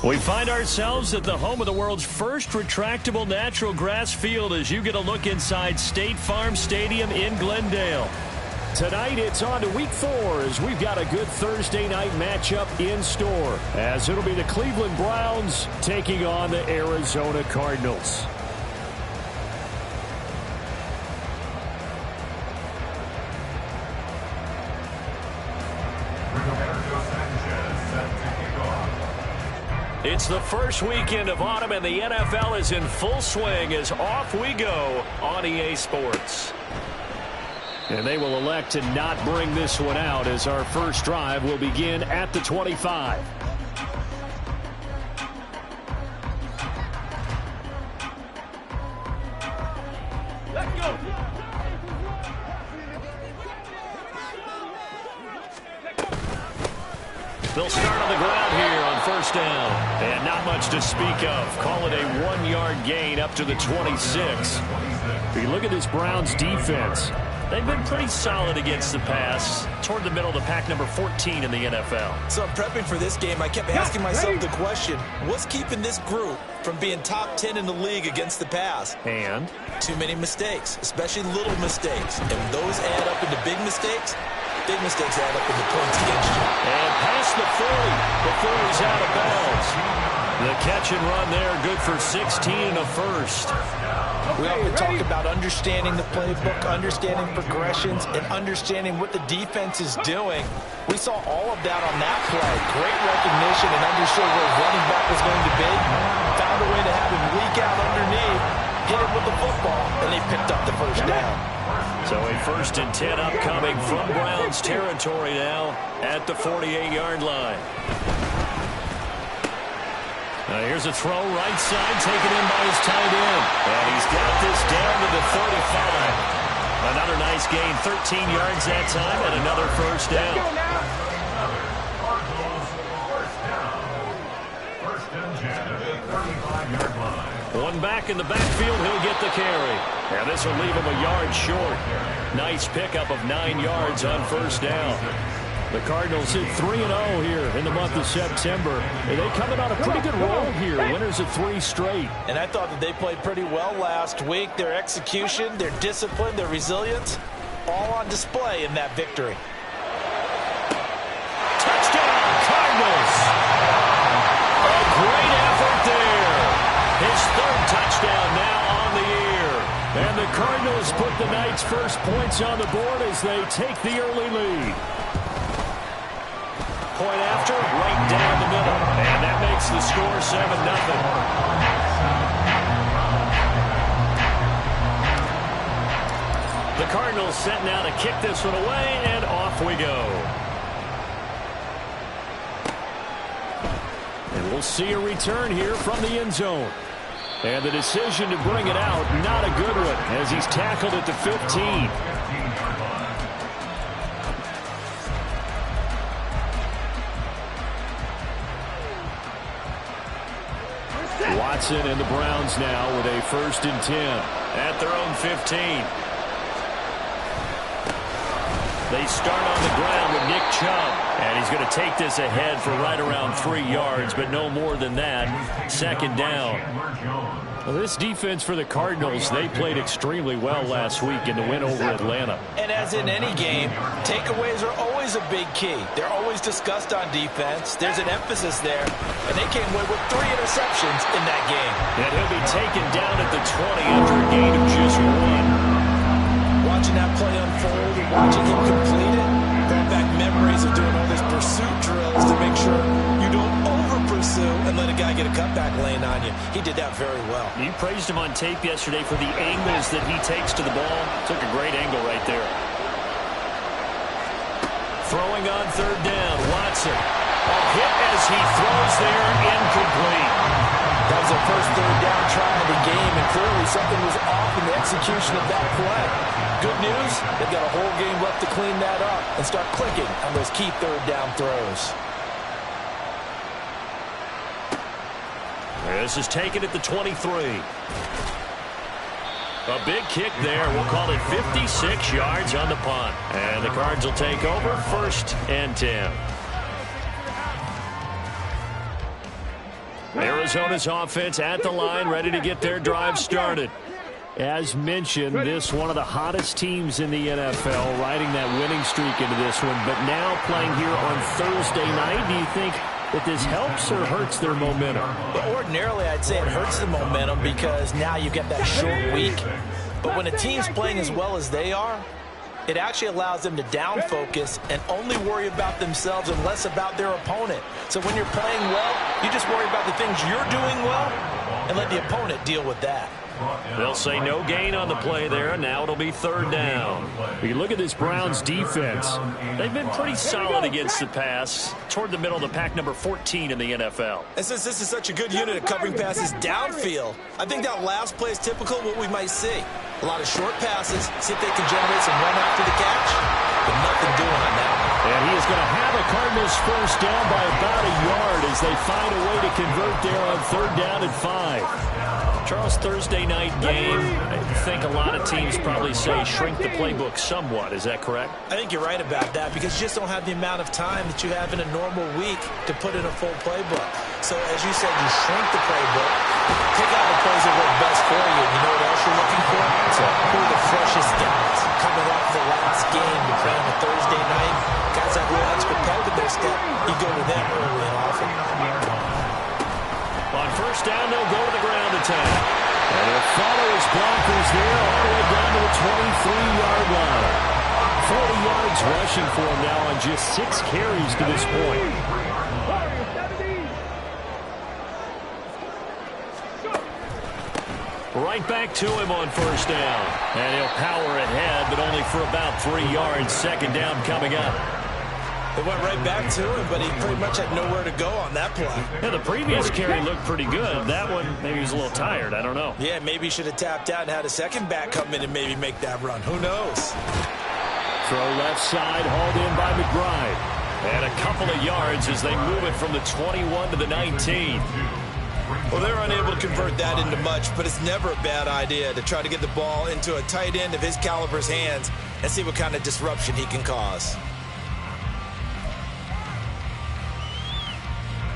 We find ourselves at the home of the world's first retractable natural grass field as you get a look inside State Farm Stadium in Glendale. Tonight it's on to week 4 as we've got a good Thursday night matchup in store, as it'll be the Cleveland Browns taking on the Arizona Cardinals. It's the first weekend of autumn, and the NFL is in full swing as off we go on EA Sports. And they will elect to not bring this one out as our first drive will begin at the 25. Let's go. They'll start on the ground here on first down. And not much to speak of. Call it a 1-yard gain up to the 26. If you look at this Browns defense, they've been pretty solid against the pass, toward the middle of the pack, number 14 in the NFL. So prepping for this game, I kept asking myself the question, what's keeping this group from being top 10 in the league against the pass? And? Too many mistakes, especially little mistakes. And when those add up into big mistakes add up into points against you. And past the 40 before he's out of bounds. The catch and run there, good for 16 and a first. We often talk about understanding the playbook, understanding progressions, and understanding what the defense is doing. We saw all of that on that play. Great recognition and understood where running back was going to be. Found a way to have him leak out underneath, hit him with the football, and they picked up the first down. So a 1st and 10 upcoming from Browns territory now at the 48-yard line. Here's a throw right side, taken in by his tight end. And he's got this down to the 35. Another nice gain, 13 yards that time, and another first down. One back in the backfield, he'll get the carry. And this will leave him a yard short. Nice pickup of 9 yards on first down. The Cardinals hit 3-0 here in the month of September. And they coming on a pretty good roll here, winners of 3 straight. And I thought that they played pretty well last week. Their execution, their discipline, their resilience, all on display in that victory. Touchdown, Cardinals! A great effort there. His 3rd touchdown now on the year. And the Cardinals put the Knights' first points on the board as they take the early lead. Point after, right down the middle. And that makes the score 7-0. The Cardinals set now to kick this one away, and off we go. And we'll see a return here from the end zone. And the decision to bring it out, not a good one, as he's tackled at the 15. Watson and the Browns now with a 1st and 10 at their own 15. They start on the ground with Nick Chubb, and he's going to take this ahead for right around 3 yards, but no more than that. 2nd down. Well, this defense for the Cardinals, they played extremely well last week in the win over Atlanta. And as in any game, takeaways are always a big key. They're always discussed on defense. There's an emphasis there, and they came away with 3 interceptions in that game. And he'll be taken down at the 20 after a gain of just 1. Watching that play unfold, watching him complete it, brought back memories of doing all these pursuit drills to make sure you don't over-pursue and let a guy get a cutback lane on you. He did that very well. You praised him on tape yesterday for the angles that he takes to the ball. Took a great angle right there. Throwing on 3rd down, Watson. A hit as he throws there, incomplete. That was their first 3rd down try of the game, and clearly something was off in the execution of that play. Good news, they've got a whole game left to clean that up and start clicking on those key 3rd down throws. This is taken at the 23. A big kick there. We'll call it 56 yards on the punt. And the Cards will take over 1st and 10. Arizona's offense at the line, ready to get their drive started. As mentioned, this one of the hottest teams in the NFL, riding that winning streak into this one, but now playing here on Thursday night. Do you think that this helps or hurts their momentum? Well, ordinarily, I'd say it hurts the momentum because now you get that short week. But when a team's playing as well as they are, it actually allows them to down focus and only worry about themselves and less about their opponent. So when you're playing well, you just worry about the things you're doing well and let the opponent deal with that. They'll say no gain on the play there. Now it'll be third down. You look at this Browns defense. They've been pretty solid against the pass. Toward the middle of the pack, number 14 in the NFL. And since this is such a good unit of covering passes downfield, I think that last play is typical of what we might see. A lot of short passes, see if they can generate some run after the catch, but nothing doing on that one. And he is going to have a Cardinals first down by about a yard as they find a way to convert there on third down and 5. Charles, Thursday night game, I think a lot of teams probably say shrink the playbook somewhat. Is that correct? I think you're right about that because you just don't have the amount of time that you have in a normal week to put in a full playbook. So as you said, you shrink the playbook, take out the plays that work best for you. You know what else you're looking for? So who are the freshest guys coming off the last game to play on a Thursday night? Guys that will extra peg with their step, you go to them early and often. On first down, they'll go to the ground attack. And they'll follow his blockers there all the way down to the 23-yard line. 40 yards rushing for him now on just 6 carries to this point. Right back to him on first down. And he'll power ahead, but only for about 3 yards. Second down coming up. It went right back to him, but he pretty much had nowhere to go on that play. Yeah, the previous carry looked pretty good. That one, maybe he was a little tired. I don't know. Yeah, maybe he should have tapped out and had a second back come in and maybe make that run. Who knows? Throw left side, hauled in by McBride. And a couple of yards as they move it from the 21 to the 19. Well, they're unable to convert that into much, but it's never a bad idea to try to get the ball into a tight end of his caliber's hands and see what kind of disruption he can cause.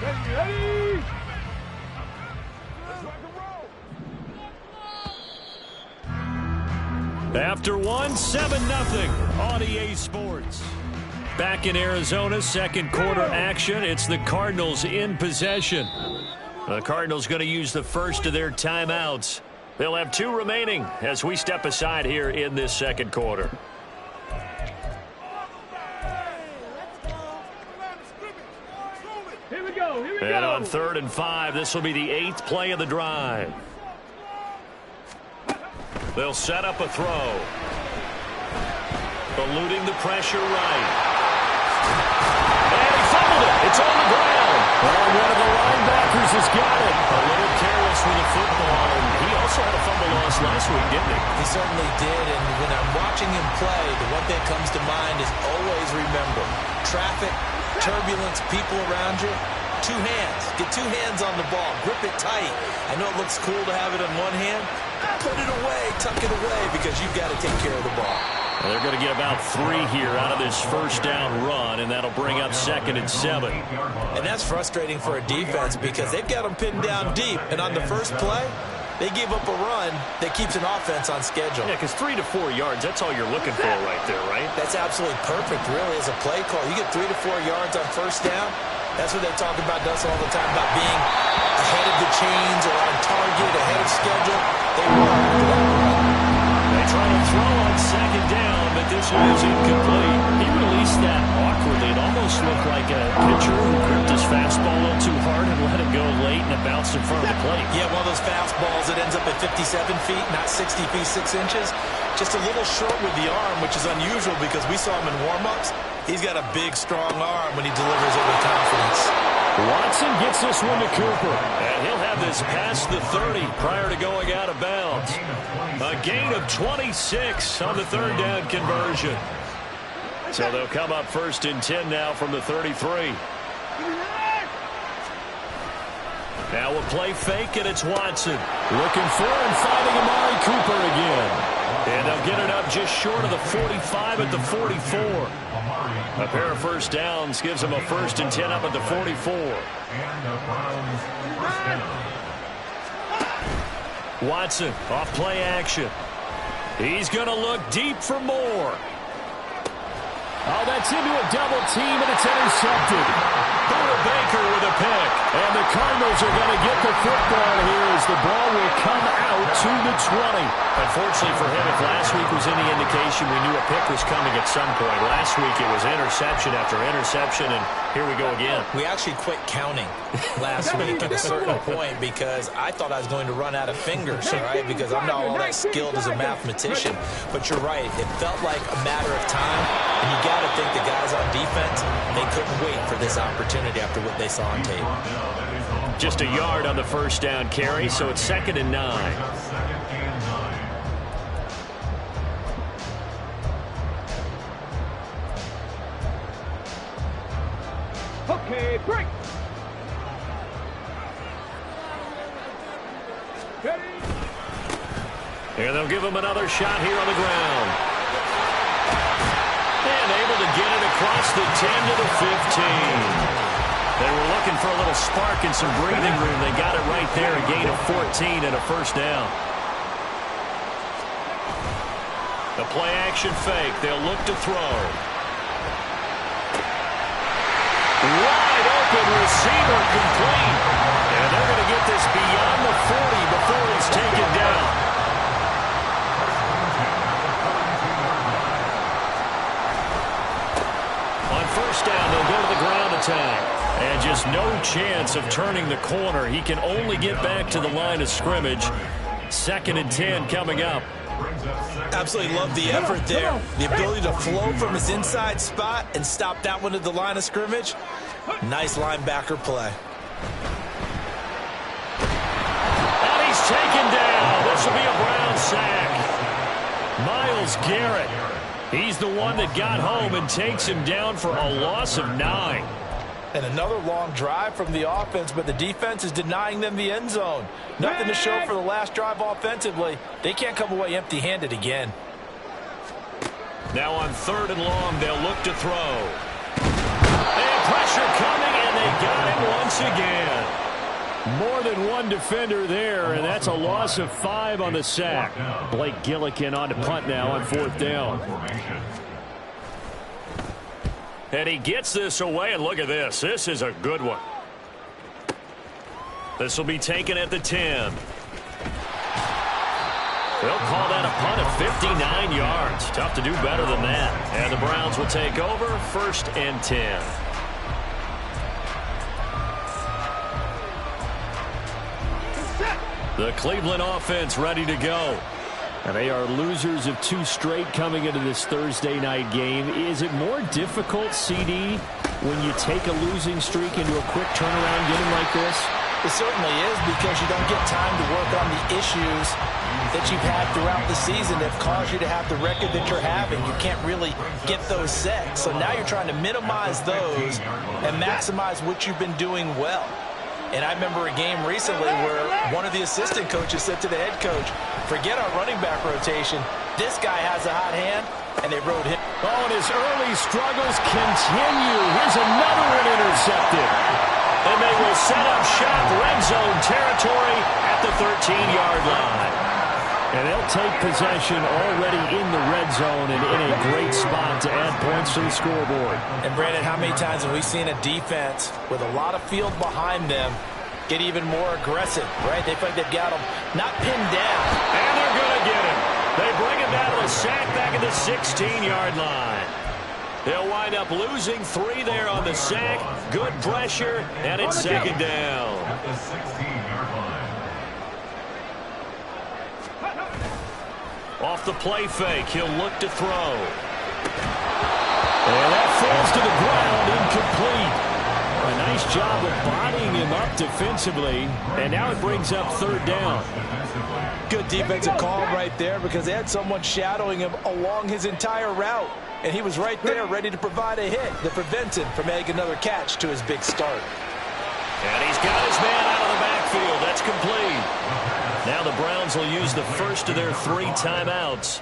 Ready. After one, 7-0 on EA Sports. Back in Arizona, second quarter action. It's the Cardinals in possession. The Cardinals going to use the first of their timeouts. They'll have 2 remaining as we step aside here in this second quarter. And on 3rd and 5, this will be the 8th play of the drive. They'll set up a throw. Eluding the pressure right. And he fumbled it. It's on the ground. Oh, one of the linebackers has got it. A little careless with the football. And he also had a fumble loss last week, didn't he? He certainly did. And when I'm watching him play, the one thing that comes to mind is always remember, traffic, turbulence, people around you. 2 hands. Get 2 hands on the ball. Grip it tight. I know it looks cool to have it on one hand. Put it away. Tuck it away because you've got to take care of the ball. Well, they're going to get about 3 here out of this first down run, and that'll bring up 2nd and 7. And that's frustrating for a defense because they've got them pinned down deep. And on the first play, they give up a run that keeps an offense on schedule. Yeah, because 3 to 4 yards, that's all you're looking for right there, right? That's absolutely perfect, really, as a play call. You get 3 to 4 yards on first down. That's what they talk about us all the time, about being ahead of the chains or on target, ahead of schedule. They run after that run. They try to throw on 2nd down, but this one is incomplete. He released that awkwardly. It almost looked like a pitcher who gripped his fastball a little too hard and let it go late, and it bounced in front of the plate. Yeah, one of those fastballs that ends up at 57 feet, not 60 feet, 6 inches. Just a little short with the arm, which is unusual because we saw him in warm-ups. He's got a big, strong arm when he delivers it with confidence. Watson gets this one to Cooper. And he'll have this past the 30 prior to going out of bounds. A gain of 26 on the 3rd down conversion. So they'll come up 1st and 10 now from the 33. Now a play fake, and it's Watson. Looking for and finding Amari Cooper again. And they'll get it up just short of the 45 at the 44. A pair of first downs gives them a 1st and 10 up at the 44. Watson off play action. He's going to look deep for more. Oh, that's into a double team, and it's intercepted. Buda Baker with a pick. And the Cardinals are going to get the football here as the ball will come out to the 20. Unfortunately for him, if last week was any indication, we knew a pick was coming at some point. Last week it was interception after interception, and here we go again. We actually quit counting last week at a certain point because I thought I was going to run out of fingers, all right, because I'm not all that skilled as a mathematician. But you're right. It felt like a matter of time, and you got to think the guys on defense, they couldn't wait for this opportunity after what they saw on tape. Just a yard on the first down carry, so it's 2nd and 9. Okay, break. And they'll give him another shot here on the ground. And able to get it across the 10 to the 15. They were looking for a little spark and some breathing room. They got it right there, a gain of 14 and a first down. The play action fake. They'll look to throw. Wide open receiver complete. And they're going to get this beyond the 40 before he's taken down. On first down, they'll go to the ground attack. And just no chance of turning the corner. He can only get back to the line of scrimmage. 2nd and 10 coming up. Absolutely love the effort there. The ability to flow from his inside spot and stop that one at the line of scrimmage. Nice linebacker play. And he's taken down. This will be a Brown sack. Myles Garrett. He's the one that got home and takes him down for a loss of 9. And another long drive from the offense, but the defense is denying them the end zone. Nothing to show for the last drive offensively. They can't come away empty-handed again. Now on 3rd and long, they'll look to throw. And pressure coming, and they got him once again. More than one defender there, and that's a loss of 5 on the sack. Blake Gillikin on to punt now on 4th down. And he gets this away, and look at this. This is a good one. This will be taken at the 10. They'll call that a punt of 59 yards. Tough to do better than that. And the Browns will take over 1st and 10. The Cleveland offense ready to go. And they are losers of 2 straight coming into this Thursday night game. Is it more difficult, CD, when you take a losing streak into a quick turnaround game like this? It certainly is, because you don't get time to work on the issues that you've had throughout the season that caused you to have the record that you're having. You can't really get those set. So now you're trying to minimize those and maximize what you've been doing well. And I remember a game recently where one of the assistant coaches said to the head coach, forget our running back rotation. This guy has a hot hand, and they rode him. Oh, and his early struggles continue. Here's another one intercepted. And they will set up shop, red zone territory at the 13-yard line. And they'll take possession already in the red zone and in a great spot to add points to the scoreboard. And, Brandon, how many times have we seen a defense with a lot of field behind them get even more aggressive, right? They feel like they've got them not pinned down. And they're going to get him. They bring him down to a sack back at the 16-yard line. They'll wind up losing 3 there on the sack. Good pressure, and it's 2nd down. At the 16-yard line. Off the play fake, he'll look to throw. And that falls to the ground, incomplete. A nice job of bodying him up defensively, and now it brings up 3rd down. Good defensive call right there, because they had someone shadowing him along his entire route, and he was right there ready to provide a hit that prevents him from making another catch to his big start. And he's got his man out of the backfield. That's complete. Now the Browns will use the first of their 3 timeouts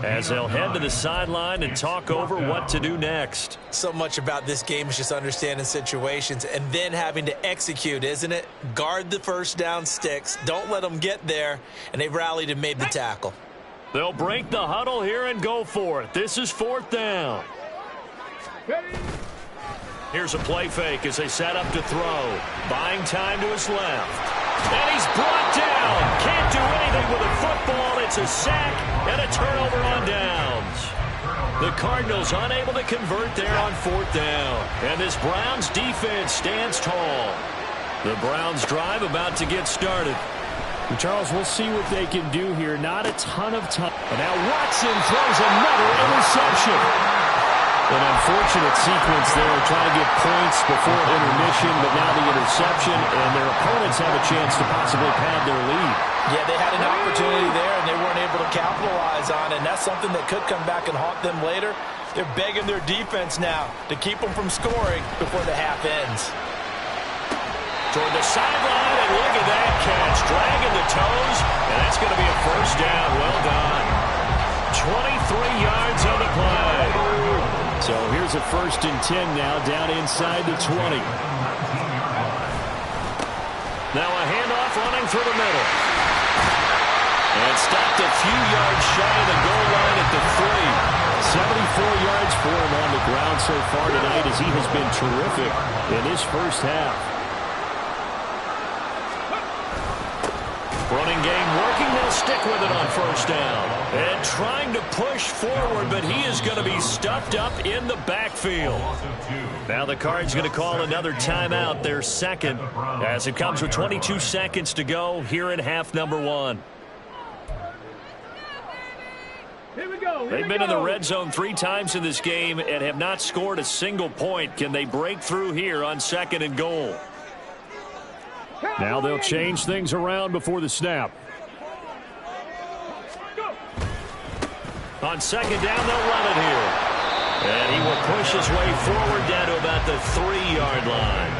as they'll head to the sideline and talk over what to do next. So much about this game is just understanding situations and then having to execute, isn't it? Guard the first down sticks. Don't let them get there. And they rallied and made the tackle. They'll break the huddle here and go for it. This is 4th down. Here's a play fake as they set up to throw. Buying time to his left. And he's brought down. Can't do anything with a football. It's a sack and a turnover on downs. The Cardinals unable to convert there on 4th down. And this Browns defense stands tall. The Browns drive about to get started. Charles, we'll see what they can do here. Not a ton of time. And now Watson throws another interception. An unfortunate sequence there, trying to get points before intermission, but now the interception, and their opponents have a chance to possibly pad their lead. Yeah, they had an opportunity there, and they weren't able to capitalize on it, and that's something that could come back and haunt them later. They're begging their defense now to keep them from scoring before the half ends. Toward the sideline, and look at that catch, dragging the toes, and that's going to be a first down. Well done. 23 yards on the play. So here's a 1st and 10 now, down inside the 20. Now a handoff running through the middle. And stopped a few yards shy of the goal line at the 3. 74 yards for him on the ground so far tonight, as he has been terrific in this first half. Running game working. They'll stick with it on 1st down. And trying to push forward, but he is going to be stuffed up in the backfield. Now the Cards going to call another timeout, their second, as it comes with 22 seconds to go here in half number 1. They've been in the red zone 3 times in this game and have not scored a single point. Can they break through here on 2nd and goal? Now they'll change things around before the snap. On 2nd down, they'll run it here. And he will push his way forward down to about the 3-yard line.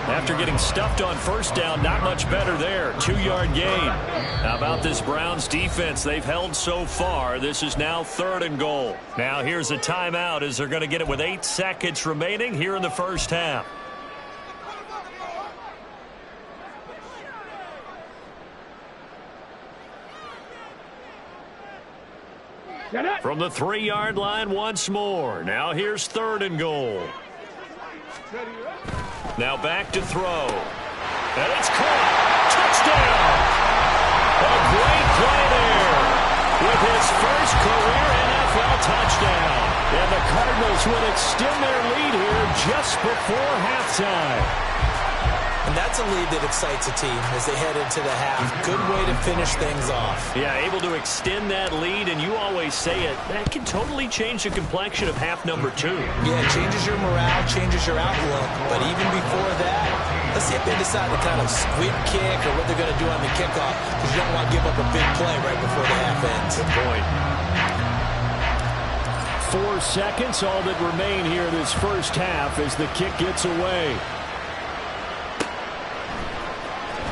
After getting stuffed on 1st down, not much better there. 2-yard gain. How about this Browns defense? They've held so far. This is now 3rd and goal. Now here's a timeout as they're going to get it with 8 seconds remaining here in the first half. From the 3-yard line once more. Now here's 3rd and goal. Now back to throw. And it's caught. Touchdown. A great play there with his first career NFL touchdown. And the Cardinals will extend their lead here just before halftime. And that's a lead that excites a team as they head into the half. Good way to finish things off. Yeah, able to extend that lead, and you always say it, that can totally change the complexion of half number 2. Yeah, it changes your morale, changes your outlook. But even before that, let's see if they decide to kind of squib kick or what they're going to do on the kickoff, because you don't want to give up a big play right before the half ends. Good point. 4 seconds, all that remain here this first half as the kick gets away.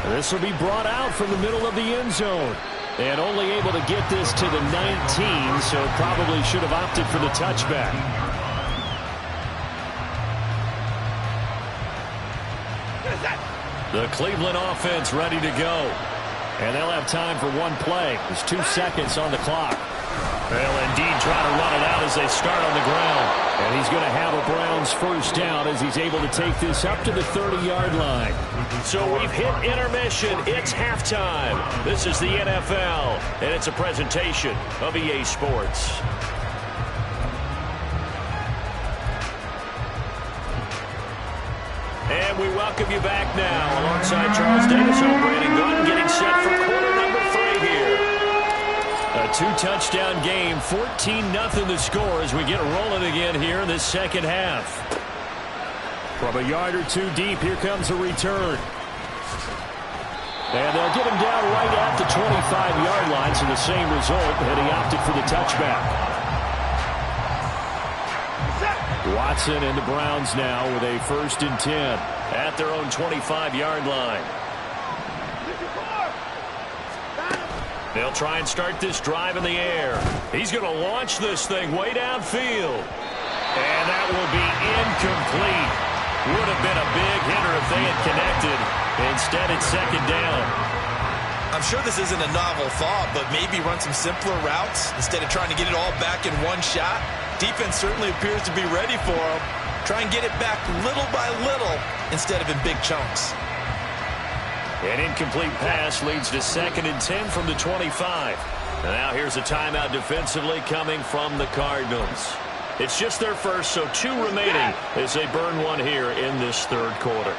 This will be brought out from the middle of the end zone. And only able to get this to the 19, so probably should have opted for the touchback. The Cleveland offense ready to go. And they'll have time for one play. There's 2 seconds on the clock. They'll indeed try to run it out as they start on the ground. And he's going to have a Browns first down as he's able to take this up to the 30-yard line. So we've hit intermission. It's halftime. This is the NFL, and it's a presentation of EA Sports. And we welcome you back now. Alongside Charles Davis, I'm Brandon Gunn, getting set for quarter number 3 here. A 2-touchdown game, 14-0 the score as we get rolling again here in this second half. From a yard or 2 deep, here comes a return. And they'll get him down right at the 25-yard line, so the same result, and he opted for the touchback. Watson and the Browns now with a 1st and 10. At their own 25-yard line. They'll try and start this drive in the air. He's going to launch this thing way downfield. And that will be incomplete. Would have been a big hitter if they had connected. Instead, it's second down. I'm sure this isn't a novel thought, but maybe run some simpler routes instead of trying to get it all back in one shot. Defense certainly appears to be ready for him. Try and get it back little by little instead of in big chunks. An incomplete pass leads to 2nd and 10 from the 25. And now here's a timeout defensively coming from the Cardinals. It's just their first, so 2 remaining as they burn one here in this third quarter.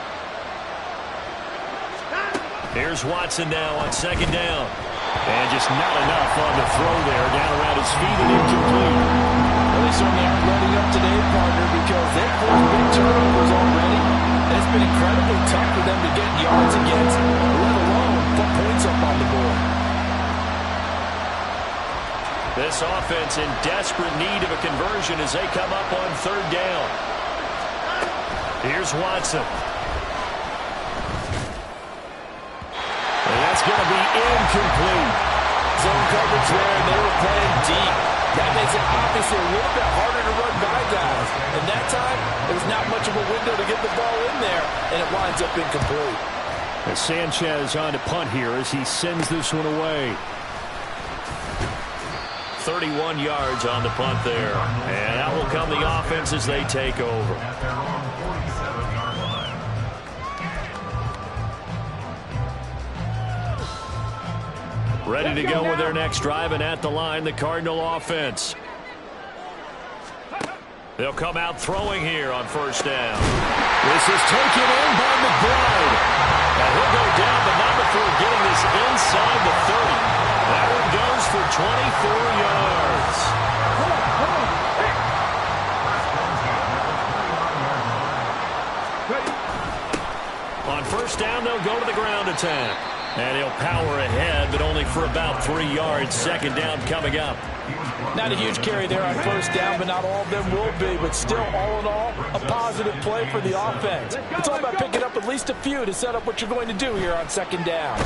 Here's Watson now on 2nd down. And just not enough on the throw there. Down around his feet and incomplete. Well, they certainly aren't letting up today, partner, because they've forced big turnovers already. And it's been incredibly tough for them to get yards against, let alone put points up on the board. This offense in desperate need of a conversion as they come up on 3rd down. Here's Watson. And that's going to be incomplete. Zone coverage there, and they were playing deep. That makes it obviously a little bit harder to run by guys. And that time, there was not much of a window to get the ball in there, and it winds up incomplete. As Sanchez on to punt here as he sends this one away. 31 yards on the punt there. And out will come the offense as they take over. Ready to go with their next drive, and at the line, the Cardinal offense. They'll come out throwing here on 1st down. This is taken in by McBride. And he'll go down, but not before getting this inside the 30. That one goes for 24 yards. On 1st down, they'll go to the ground attack. And he'll power ahead, but only for about 3 yards. 2nd down coming up. Not a huge carry there on 1st down, but not all of them will be. But still, all in all, a positive play for the offense. It's all about picking up at least a few to set up what you're going to do here on 2nd down.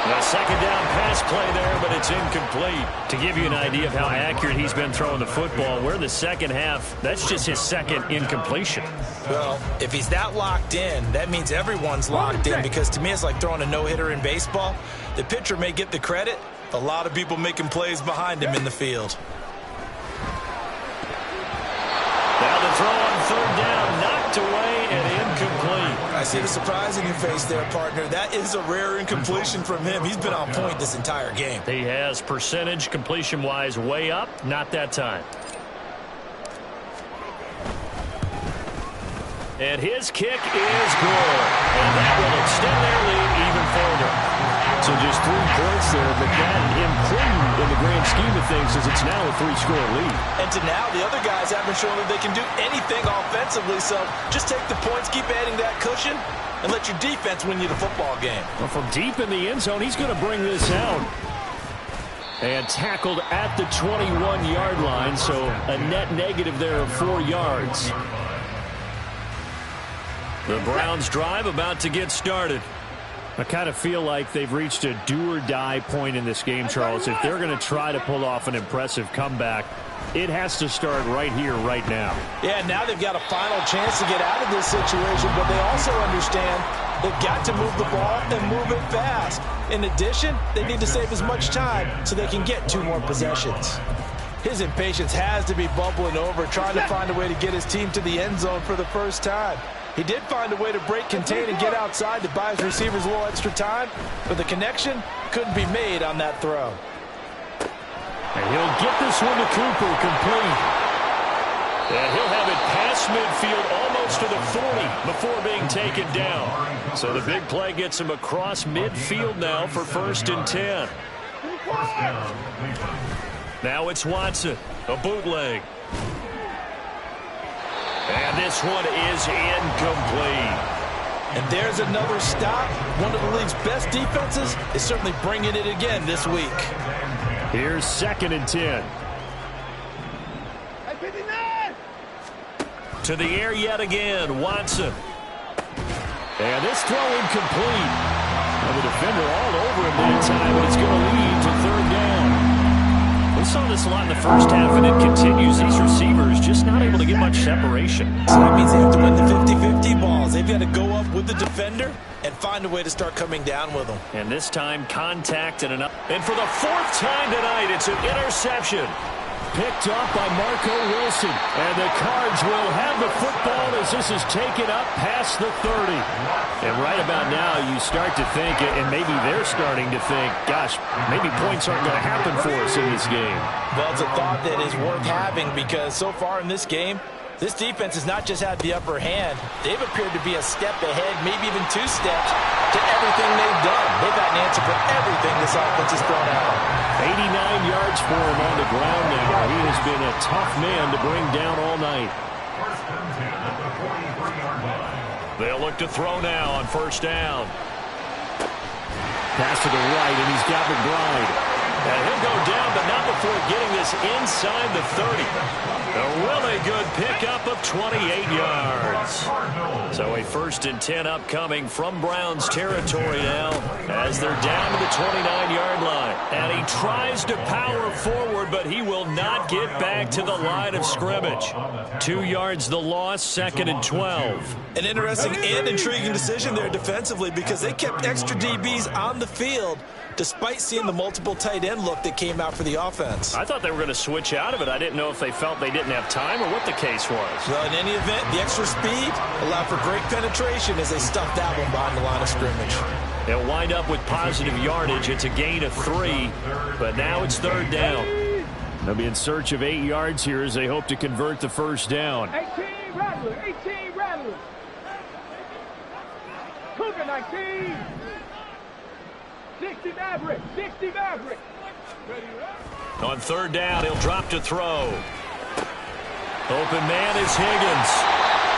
A 2nd down pass play there, but it's incomplete. To give you an idea of how accurate he's been throwing the football, we're in the second half. That's just his 2nd incompletion. Well, if he's that locked in, that means everyone's locked in, because to me it's like throwing a no-hitter in baseball. The pitcher may get the credit, a lot of people making plays behind him in the field. Now the throw on 3rd down, knocked away and incomplete. I see the surprise in your face there, partner. That is a rare incompletion from him. He's been on point this entire game. He has percentage completion-wise way up, not that time. And his kick is good. And that will extend their lead even further. So just 3 points there, but that important in the grand scheme of things as it's now a 3-score lead. And to now, the other guys haven't shown that they can do anything offensively, so just take the points, keep adding that cushion, and let your defense win you the football game. Well, from deep in the end zone, he's going to bring this out. And tackled at the 21-yard line, so a net negative there of 4 yards. The Browns drive about to get started. I kind of feel like they've reached a do-or-die point in this game, Charles. If they're going to try to pull off an impressive comeback, it has to start right here, right now. Yeah, now they've got a final chance to get out of this situation, but they also understand they've got to move the ball and move it fast. In addition, they need to save as much time so they can get 2 more possessions. His impatience has to be bubbling over, trying to find a way to get his team to the end zone for the first time. He did find a way to break, contain, and get outside to buy his receivers a little extra time, but the connection couldn't be made on that throw. And he'll get this one to Cooper, complete. And he'll have it past midfield almost to the 40 before being taken down. So the big play gets him across midfield now for 1st and 10. Now it's Watson, a bootleg. And this one is incomplete. And there's another stop. One of the league's best defenses is certainly bringing it again this week. Here's 2nd and 10. To the air yet again, Watson. And this throw incomplete. And the defender all over him that time, and it's going to lead to third down. We saw this a lot in the first half, and it continues. These receivers just not able to get much separation. So that means they have to win the 50-50 balls. They've got to go up with the defender and find a way to start coming down with them. And this time, contact and an up. And for the fourth time tonight, it's an interception. Picked up by Marco Wilson. And the Cards will have the football as this is taken up past the 30. And right about now, you start to think, and maybe they're starting to think, gosh, maybe points aren't going to happen for us in this game. Well, it's a thought that is worth having because so far in this game, this defense has not just had the upper hand. They've appeared to be a step ahead, maybe even 2 steps to everything they've done. They've had an answer for everything this offense has thrown out. 89 yards for him on the ground now. He has been a tough man to bring down all night. They'll look to throw now on first down. Pass to the right, and he's got McBride. And he'll go down, but not before getting this inside the 30. A really good pickup of 28 yards. So a 1st and 10 upcoming from Browns territory now as they're down to the 29-yard line. And he tries to power forward, but he will not get back to the line of scrimmage. 2 yards the loss, 2nd and 12. An interesting and intriguing decision there defensively because they kept extra DBs on the field despite seeing the multiple tight end look that came out for the offense. I thought they were going to switch out of it. I didn't know if they felt they didn't have time or what the case was. Well, in any event, the extra speed allowed for great penetration as they stuffed that one behind the line of scrimmage. They'll wind up with positive yardage. It's a gain of 3, but now it's 3rd down. They'll be in search of 8 yards here as they hope to convert the first down. 18 Rattler, 18 Rattler. Cougar 19. 60 Maverick, 60 Maverick. On 3rd down, he'll drop to throw. Open man is Higgins.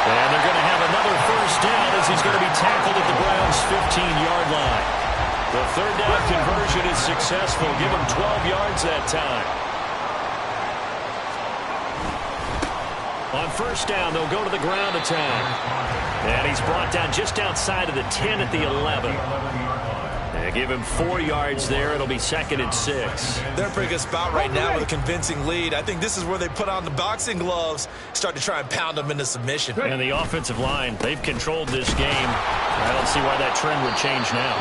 And they're going to have another first down as he's going to be tackled at the Browns' 15-yard line. The 3rd down conversion is successful. Give him 12 yards that time. On 1st down, they'll go to the ground attack. And he's brought down just outside of the 10 at the 11. Give him 4 yards there. It'll be 2nd and 6. They're in a pretty good spot right now with a convincing lead. I think this is where they put on the boxing gloves, start to try and pound them into submission. And the offensive line, they've controlled this game. I don't see why that trend would change now.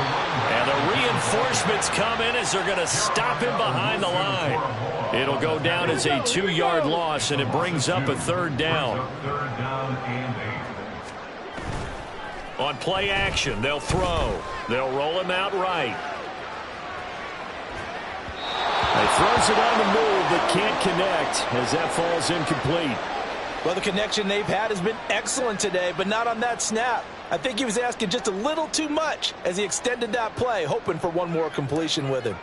And the reinforcements come in as they're going to stop him behind the line. It'll go down as a 2-yard loss, and it brings up a 3rd down. On play action, they'll throw. They'll roll him out right. He throws it on the move, but can't connect as that falls incomplete. Well, the connection they've had has been excellent today, but not on that snap. I think he was asking just a little too much as he extended that play, hoping for one more completion with him.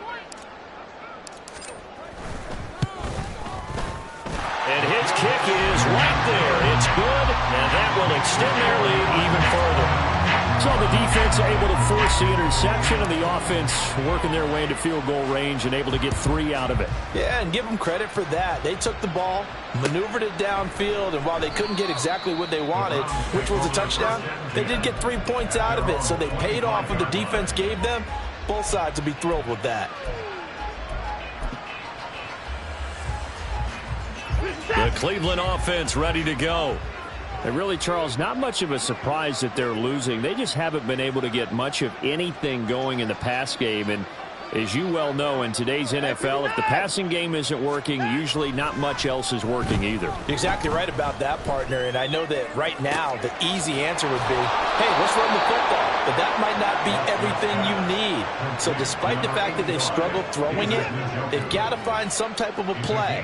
And his kick is right there. It's good, and that will extend their lead even further. So the defense able to force the interception, and the offense working their way into field goal range and able to get 3 out of it. Yeah, and give them credit for that. They took the ball, maneuvered it downfield, and while they couldn't get exactly what they wanted, which was a touchdown, they did get 3 points out of it, so they paid off what the defense gave them. Both sides will be thrilled with that. The Cleveland offense ready to go. And really, Charles, not much of a surprise that they're losing. They just haven't been able to get much of anything going in the pass game. And as you well know, in today's NFL, if the passing game isn't working, usually not much else is working either. You're exactly right about that, partner. And I know that right now the easy answer would be, hey, let's run the football. But that might not be everything you need. So despite the fact that they've struggled throwing it, they've got to find some type of a play,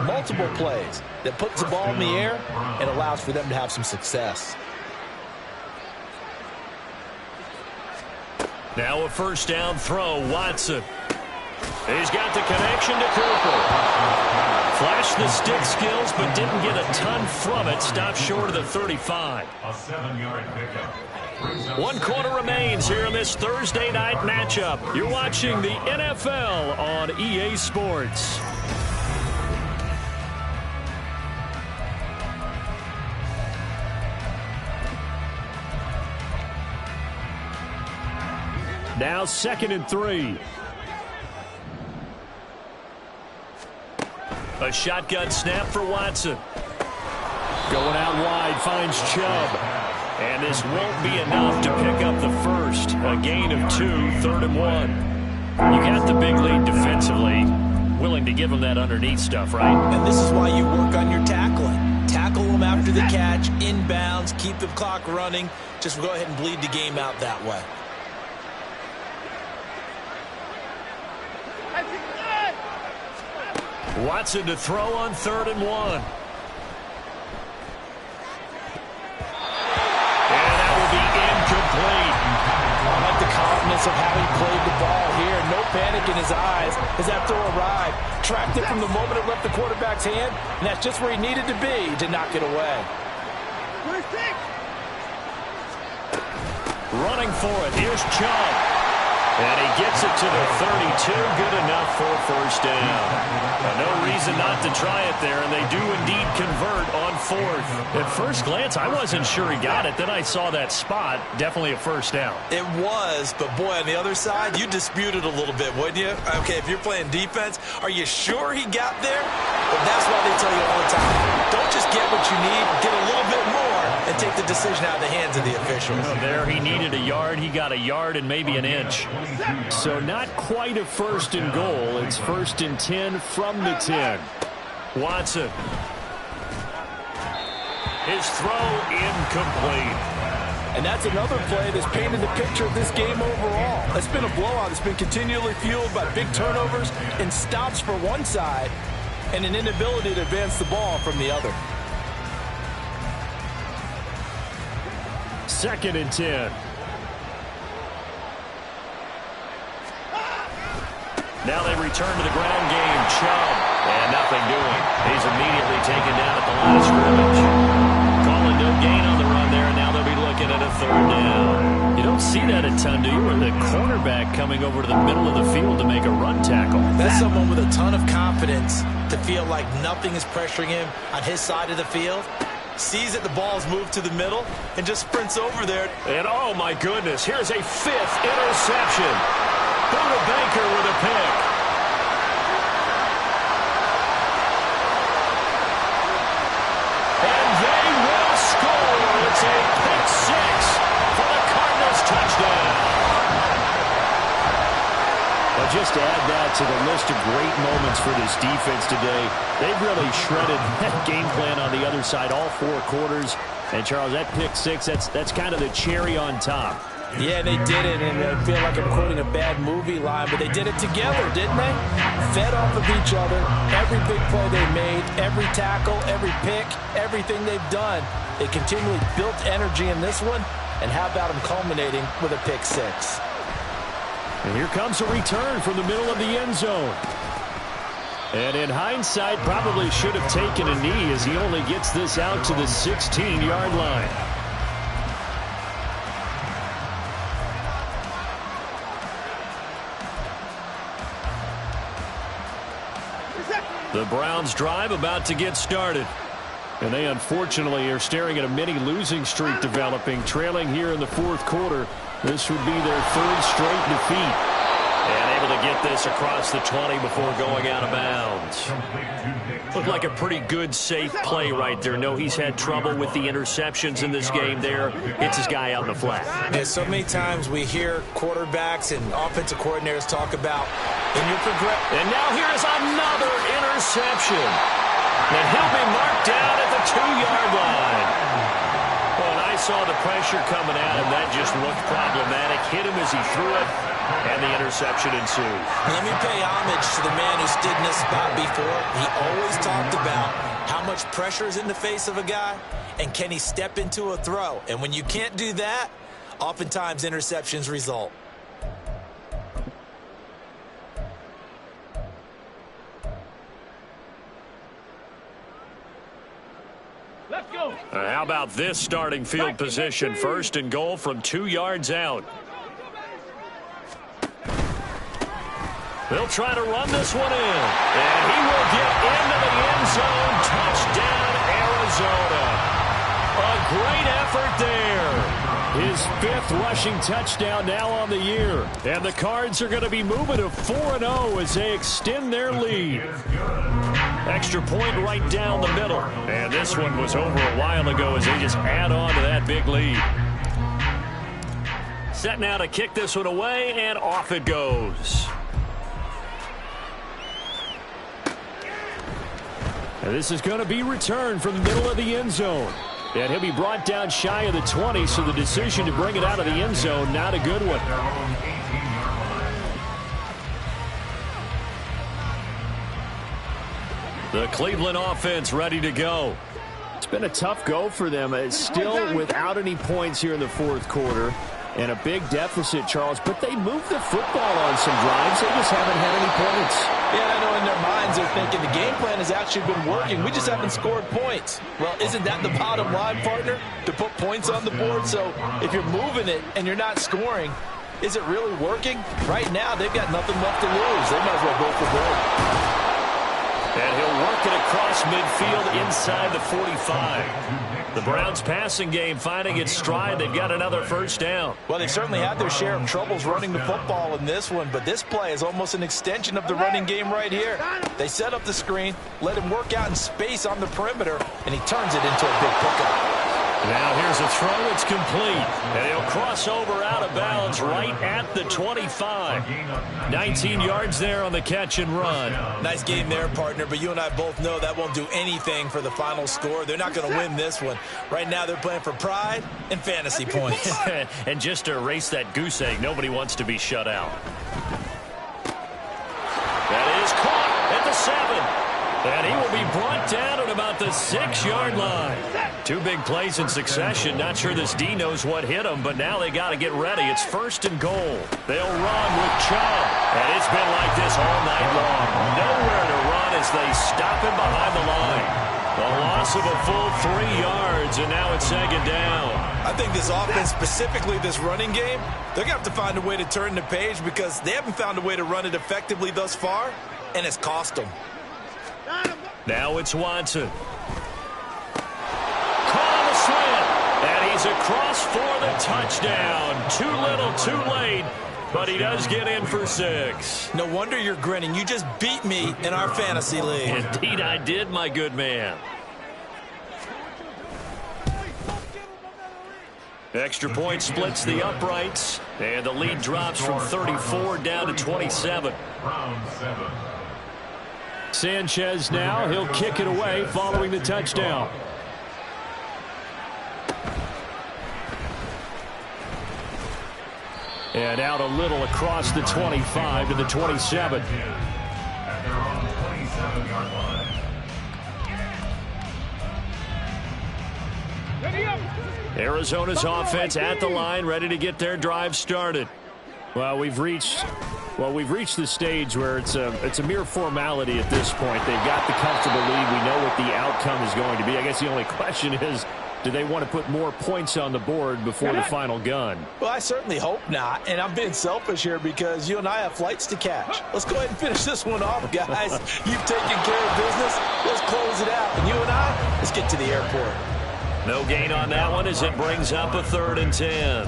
multiple plays, that puts the ball in the air and allows for them to have some success. Now a first down throw, Watson. He's got the connection to Cooper. Flashed the stick skills, but didn't get a ton from it. Stopped short of the 35. A 7-yard pickup. 1 quarter remains here in this Thursday night matchup. You're watching the NFL on EA Sports. Now 2nd and 3. A shotgun snap for Watson. Going out wide, finds Chubb. And this won't be enough to pick up the first. A gain of 2, 3rd and 1. You got the big lead defensively. Willing to give them that underneath stuff, right? And this is why you work on your tackling. Tackle them after the catch, inbounds, keep the clock running. Just go ahead and bleed the game out that way. Watson to throw on 3rd and 1. Incomplete. I like the confidence of how he played the ball here. No panic in his eyes as that throw arrived. Tracked it from the moment it left the quarterback's hand, and that's just where he needed to be to knock it away. Running for it. Here's Chubb. And he gets it to the 32. Good enough for a first down. No reason not to try it there, and they do indeed convert on 4th. At first glance, I wasn't sure he got it. Then I saw that spot. Definitely a first down. It was, but boy, on the other side, you disputed a little bit, wouldn't you? Okay, if you're playing defense, are you sure he got there? Well, that's why they tell you all the time. Don't just get what you need, get a little bit more, and take the decision out of the hands of the officials. Oh, there, he needed a yard. He got a yard and maybe an inch. So not quite a 1st and goal. It's 1st and 10 from the 10. Watson. His throw incomplete. And that's another play that's painted the picture of this game overall. It's been a blowout. It's been continually fueled by big turnovers and stops for one side and an inability to advance the ball from the other. 2nd and 10. Now they return to the ground game. Chubb. And nothing doing. He's immediately taken down at the line of scrimmage. Calling no gain on the run there, and now they'll be looking at a 3rd down. You don't see that a ton, do you? Or the cornerback coming over to the middle of the field to make a run tackle. That's someone with a ton of confidence to feel like nothing is pressuring him on his side of the field. Sees that the ball's moved to the middle and just sprints over there. And oh my goodness, here's a 5th interception. Buda Baker with a pick. And they will score. It's a pick 6 for the Cardinals touchdown. Well, just to add that to the list of great moments for this defense today, they've really shredded that game plan on the other side all 4 quarters. And, Charles, that pick 6, that's kind of the cherry on top. Yeah, they did it, and I feel like I'm quoting a bad movie line, but they did it together, didn't they? Fed off of each other, every big play they made, every tackle, every pick, everything they've done. They continually built energy in this one, and how about them culminating with a pick 6? And here comes a return from the middle of the end zone. And in hindsight, probably should have taken a knee as he only gets this out to the 16-yard line. The Browns drive about to get started. And they unfortunately are staring at a mini losing streak developing, trailing here in the 4th quarter. This would be their 3rd straight defeat. And able to get this across the 20 before going out of bounds. Looked like a pretty good, safe play right there. No, he's had trouble with the interceptions in this game there. Hits his guy out in the flat. Yeah, so many times we hear quarterbacks and offensive coordinators talk about in your progression. And now here's another interception. And he'll be marked down at the 2-yard line. Well, and I saw the pressure coming at him. That just looked problematic. Hit him as he threw it, and the interception ensued. Let me pay homage to the man who stood in this spot before. He always talked about how much pressure is in the face of a guy, and can he step into a throw. And when you can't do that, oftentimes interceptions result. Let's go. How about this starting field position? 1st and goal from 2 yards out. They'll try to run this one in. And he will get into the end zone. Touchdown, Arizona. A great effort there. His 5th rushing touchdown now on the year. And the Cards are going to be moving to 4-0 as they extend their lead. Extra point right down the middle. And this one was over a while ago as they just add on to that big lead. Set now to kick this one away, and off it goes. And this is going to be returned from the middle of the end zone. And he'll be brought down shy of the 20, so the decision to bring it out of the end zone, not a good one. The Cleveland offense ready to go. It's been a tough go for them. It's still without any points here in the fourth quarter. And a big deficit, Charles. But they moved the football on some drives. They just haven't had any points. Yeah, I know in their minds they're thinking the game plan has actually been working. We just haven't scored points. Well, isn't that the bottom line, partner? To put points on the board? So if you're moving it and you're not scoring, is it really working? Right now, they've got nothing left to lose. They might as well go for gold. And he'll work it across midfield inside the 45. The Browns passing game finding its stride. They've got another first down. Well, they certainly had their share of troubles running the football in this one, but this play is almost an extension of the running game right here. They set up the screen, let him work out in space on the perimeter, and he turns it into a big pickup. Now here's a throw. It's complete. And he'll cross over out of bounds right at the 25. 19 yards there on the catch and run. Nice game there, partner, but you and I both know that won't do anything for the final score. They're not going to win this one. Right now they're playing for pride and fantasy points. And just to erase that goose egg, nobody wants to be shut out. That is caught at the 7. And he will be brought down at about the 6-yard line. 2 big plays in succession. Not sure this D knows what hit him, but now they got to get ready. It's 1st and goal. They'll run with Chubb. And it's been like this all night long. Nowhere to run as they stop him behind the line. A loss of a full 3 yards, and now it's 2nd down. I think this offense, specifically this running game, they're going to have to find a way to turn the page because they haven't found a way to run it effectively thus far, and it's cost them. Now it's Watson. Caught on the slant. And he's across for the touchdown. Too little, too late. But he does get in for 6. No wonder you're grinning. You just beat me in our fantasy league. Indeed I did, my good man. Extra point splits the uprights. And the lead drops from 34 down to 27. Sanchez now, he'll kick it away following the touchdown. And out a little across the 25 to the 27. Arizona's offense at the line, ready to get their drive started. Well, we've reached the stage where it's a mere formality at this point. They've got the comfortable lead. We know what the outcome is going to be. I guess the only question is, do they want to put more points on the board before the final gun? Well, I certainly hope not, and I'm being selfish here because you and I have flights to catch. Let's go ahead and finish this one off, guys. You've taken care of business. Let's close it out. And you and I, let's get to the airport. No gain on that one as it brings up a 3rd and 10.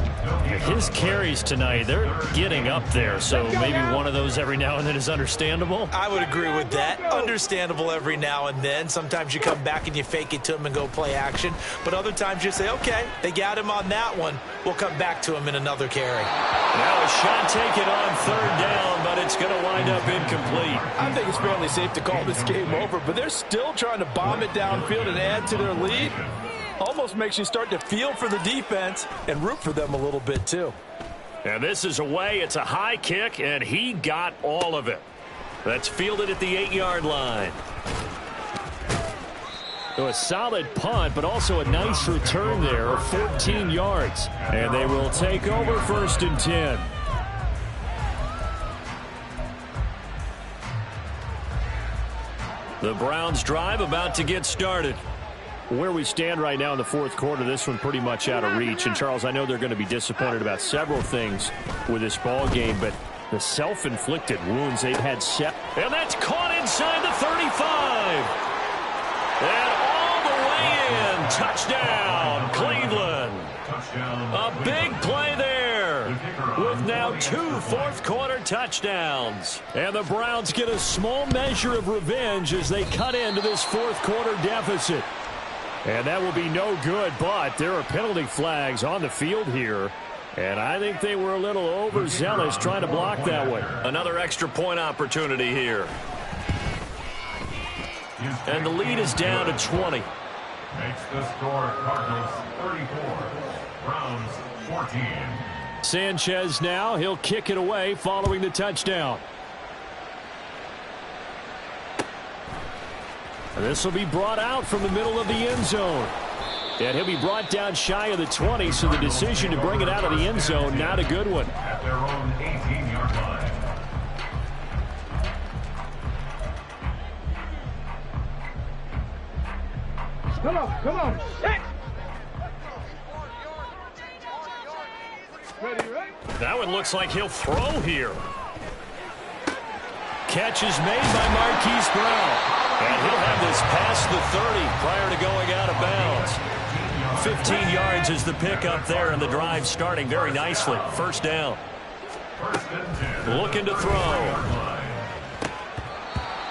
His carries tonight, they're getting up there, so maybe one of those every now and then is understandable. I would agree with that. Understandable every now and then. Sometimes you come back and you fake it to him and go play action. But other times you say, okay, they got him on that one. We'll come back to him in another carry. Now a shot taken on 3rd down, but it's going to wind up incomplete. I think it's fairly safe to call this game over, but they're still trying to bomb it downfield and add to their lead. Almost makes you start to feel for the defense and root for them a little bit, too. And this is away. It's a high kick, and he got all of it. That's fielded at the 8-yard line. So a solid punt, but also a nice return there of 14 yards. And they will take over 1st and 10. The Browns drive about to get started. Where we stand right now in the fourth quarter, this one pretty much out of reach. And, Charles, I know they're going to be disappointed about several things with this ball game, but the self-inflicted wounds they've had set. And that's caught inside the 35. And all the way in. Touchdown, Cleveland. A big play there with now 2 fourth-quarter touchdowns. And the Browns get a small measure of revenge as they cut into this fourth-quarter deficit. And that will be no good, but there are penalty flags on the field here. And I think they were a little overzealous trying to block that one. Another extra point opportunity here. And the lead is down to 20. Makes the score Cardinals 34, Browns 14. Sanchez now, he'll kick it away following the touchdown. And this will be brought out from the middle of the end zone. And he'll be brought down shy of the 20, so the decision to bring it out of the end zone, not a good one. At their own 18-yard line. Come on. Hit. Ready? That one looks like he'll throw here. Catch is made by Marquise Brown. And he'll have this past the 30 prior to going out of bounds. 15 yards is the pickup there, and the drive starting very nicely. First down. Looking to throw.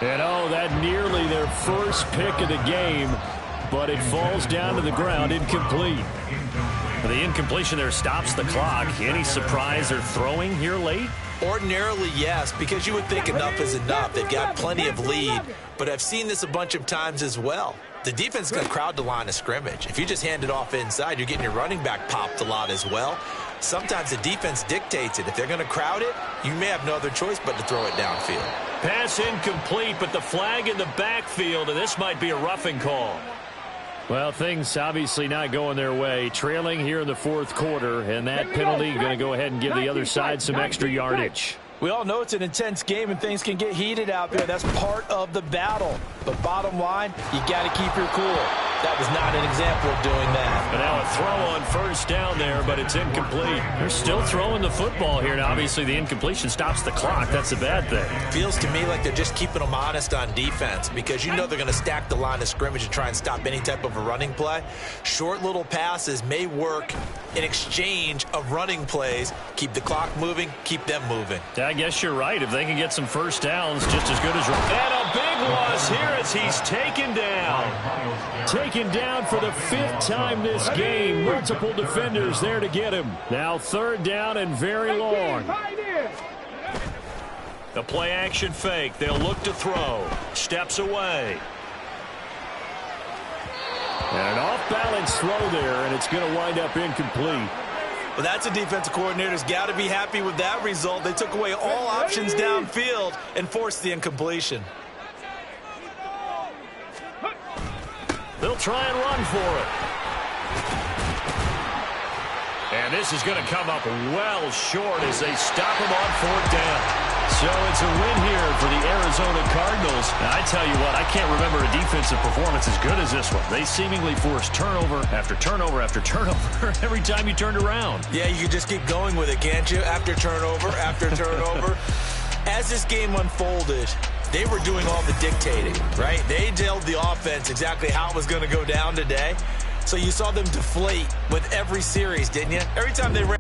And oh, that nearly their first pick of the game, but it falls down to the ground, incomplete. The incompletion there stops the clock. Any surprise they're throwing here late? Ordinarily, yes, because you would think enough is enough. They've got plenty of lead, but I've seen this a bunch of times as well. The defense can crowd the line of scrimmage. If you just hand it off inside, you're getting your running back popped a lot as well. Sometimes the defense dictates it. If they're going to crowd it, you may have no other choice but to throw it downfield. Pass incomplete, but the flag in the backfield, and this might be a roughing call. Well, things obviously not going their way. Trailing here in the fourth quarter, and that penalty going to go ahead and give the other side some extra yardage. We all know it's an intense game and things can get heated out there. That's part of the battle. But bottom line, you got to keep your cool. That was not an example of doing that. And now a throw on first down there, but it's incomplete. They're still throwing the football here. Now, obviously, the incompletion stops the clock. That's a bad thing. Feels to me like they're just keeping them honest on defense because you know they're going to stack the line of scrimmage and try and stop any type of a running play. Short little passes may work in exchange of running plays. Keep the clock moving, keep them moving. I guess you're right. If they can get some first downs, just as good as... And a big loss here as he's taken down. Taken down for the 5th time this game. Multiple defenders there to get him. Now third down and very long. The play action fake. They'll look to throw. Steps away. And an off-balance throw there, and it's going to wind up incomplete. Well, that's a defensive coordinator's got to be happy with that result. They took away all options downfield and forced the incompletion. They'll try and run for it. And this is going to come up well short as they stop him on fourth down. So it's a win here for the Arizona Cardinals. Now, I tell you what, I can't remember a defensive performance as good as this one. They seemingly forced turnover after turnover after turnover every time you turned around. Yeah, you can just keep going with it, can't you? After turnover, after turnover. As this game unfolded, they were doing all the dictating, right? They told the offense exactly how it was going to go down today. So you saw them deflate with every series, didn't you? Every time they ran